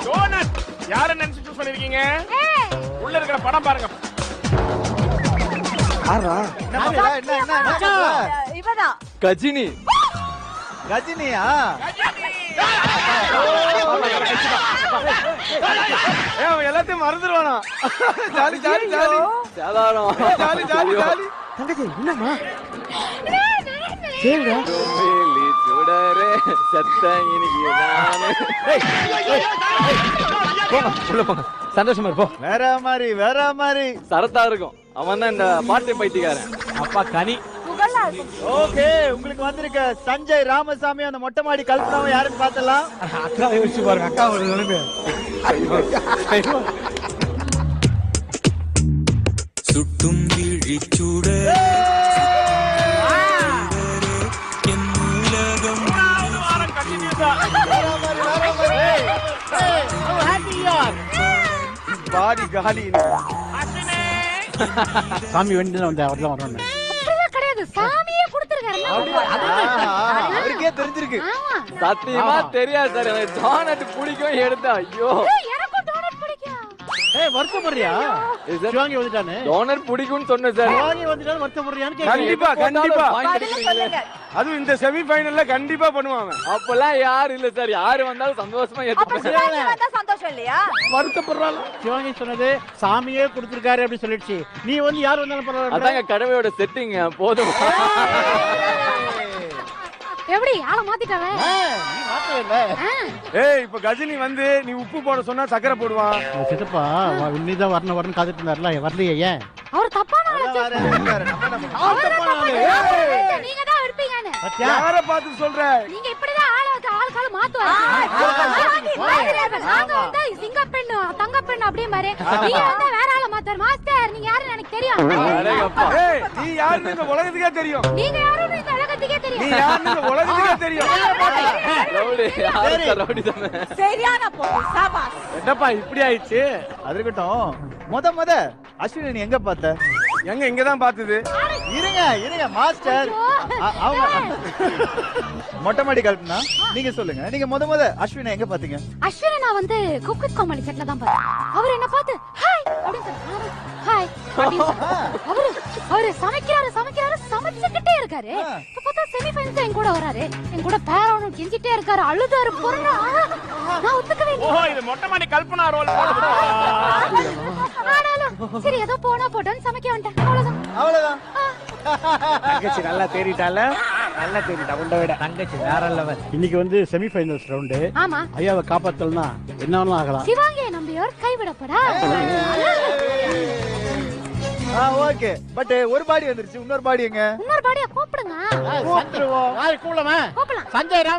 Donut யார நினைச்சு choose பண்ணிருக்கீங்க? உள்ள இருக்கிற படம் பாருங்க. இவதான் கஜினி. கஜினியா? எல்லாத்தையும் மறந்துடுவானா? ஜாலி ஜாலி ஜாலி சாதாரணம். Jolly jolly jolly. தங்கச்சி என்னம்மா வேலி சுடரே சத்த இன்னைக்கு நானு. உள்ள போங்க, சந்தோஷமா இருப்போ. வேற மாதிரி வேற மாதிரி சரத்தா இருக்கும். அவன் தான் இந்த பாட்டு பைத்தியக்காரன். அப்பா கனி. புகழா இருக்கும். ஓகே, உங்களுக்கு வந்திருக்க சஞ்சய் ராமசாமி அந்த மொட்டை மாடி கல்பனாவை யாருன்னு பார்த்தலாம். அக்காவை வச்சு பாருங்க, அக்கா ஒரு நிலைமை. சுட்டும் விழிச்சூட பாடி காலி. சாமி வேண்டிதான் வந்த அவர் தான் வரணும். அப்படிலாம் கிடையாது, சாமியே கொடுத்திருக்காரு. அவருக்கே தெரிஞ்சிருக்கு. சத்தியமா தெரியாது சார். எனக்கு டோனட் பிடிக்கும் எடுத்தா. ஐயோ எனக்கும் டோனட் பிடிக்கும். வருத்தப்படுறியா? சிவாங்கி வந்துட்டானே. டோனட் பிடிக்கும்னு சொன்னேன் சார். சிவாங்கி வந்துட்டானு வருத்தப்படுறியான்னு கண்டிப்பா கண்டிப்பா. பதில் சொல்லுங்க. அதுவும் இந்த செமி ஃபைனல்ல கண்டிப்பா பண்ணுவாங்க. அப்பெல்லாம் யாரும் இல்ல சார். யாரு வந்தாலும் சந்தோஷமா அப்ப சிவாங்கி வந்தா சந்தோஷம் இல்லையா? வருத்தப்படுறாள். சிவாங்கி சொன்னது சாமியே கொடுத்திருக்காரு அப்படி சொல்லிடுச்சு. நீ வந்து யார் வந்தாலும் பரவாயில்ல. அதாங்க கடமையோட செட்டிங். போதும். எப்படி ஆளை மாத்திட்டாவே? நீ மாத்தவே இல்ல. ஏய், இப்ப கஜினி வந்து நீ உப்பு போட சொன்னா சக்கரை போடுவான். சித்தப்பா இன்னிதான் வரணும் காத்துட்டு இருந்தாருல, வரலையே ஏன்? அவர் தப்பான ஆளை அதான் வேற இருக்காரு. நம்ம என்ன பண்ணுவோம்? அவர் தப்பானவரு. நீங்க தான் இருப்பீங்கன்னு. யார பார்த்து சொல்ற? நீங்க இப்படிதான் ஆள் கால மாத்துவாங்க. நாங்க வந்து சிங்கப்பெண்ணு தங்கப்பெண்ணு அப்படியே மாதிரி நீங்க வந்து வேற ஆளை மாத்தாரு. மாஸ்டர் நீங்க யாருன்னு எனக்கு தெரியும். அடேங்கப்பா. ஏய், நீ யாருன்னு இந்த உலகத்துக்கே தெரியும். நீங்க யாருன்னு இந்த உலகத்துக்கே நீ தெரியும். யாருன்னு இந்த உலகத்துக்கே தெரியும். ரவுடி. யாரு சார் ரவுடி தானே? சரியான போடு சாபாஸ். என்னப்பா இப்படி ஆயிடுச்சு? அது இருக்கட்டும். முத அஸ்வினி நீ எங்க பார்த்த? எங்க இங்கதான் பார்த்தது. இருங்க மாஸ்டர். அவங்க மொட்டை மாடி கல்பனா நீங்க சொல்லுங்க. நீங்க முத அஸ்வினை எங்க பாத்தீங்க? அஸ்வினை நான் வந்து குக் வித் கோமாளி செட்ல தான் பார்த்தேன். அவர் என்ன பார்த்து ஹாய் அப்படின்னு சொன்னாரு. ஹாய் அப்படின்னு சொன்னாரு. அவரு சமைக்கிறாரு சமைச்சுக்கிட்டே இருக்காரு. இப்ப பார்த்தா செமி ஃபைனல்ஸ் என் கூட வராரு. என் கூட பேரவனும் கெஞ்சிட்டே இருக்காரு. அழுதாரு பொருளா. நான் ஒத்துக்கவே இல்லை. ஓ, இது மொட்டை மாடி கல்பனா ரோல். ஆனாலும் சரி ஏதோ போனா போட்டோன்னு சமைக்க வந்துட்டேன். அவ்வளவுதான். தங்கச்சி நல்லா தேறிட்டால. நல்லா தேறிட்டா உண்டை விட. தங்கச்சி வேற லெவல். இன்னைக்கு வந்து செமி ஃபைனல்ஸ் ரவுண்டு. ஆமா. ஐயாவை காப்பாத்தலனா என்ன வேணாலும் ஆகலாம். சிவாங்கியை நம்பியோர் கைவிடப்படா. ஓகே, பட் ஒரு பாடி வந்துருச்சு. இன்னொரு பாடி எங்க? இன்னொரு பாடியா கூப்பிடுங்க. கூப்பிடுவோம். கூப்பிடலாம். கூப்பிடலாம். சஞ்சய் ராம்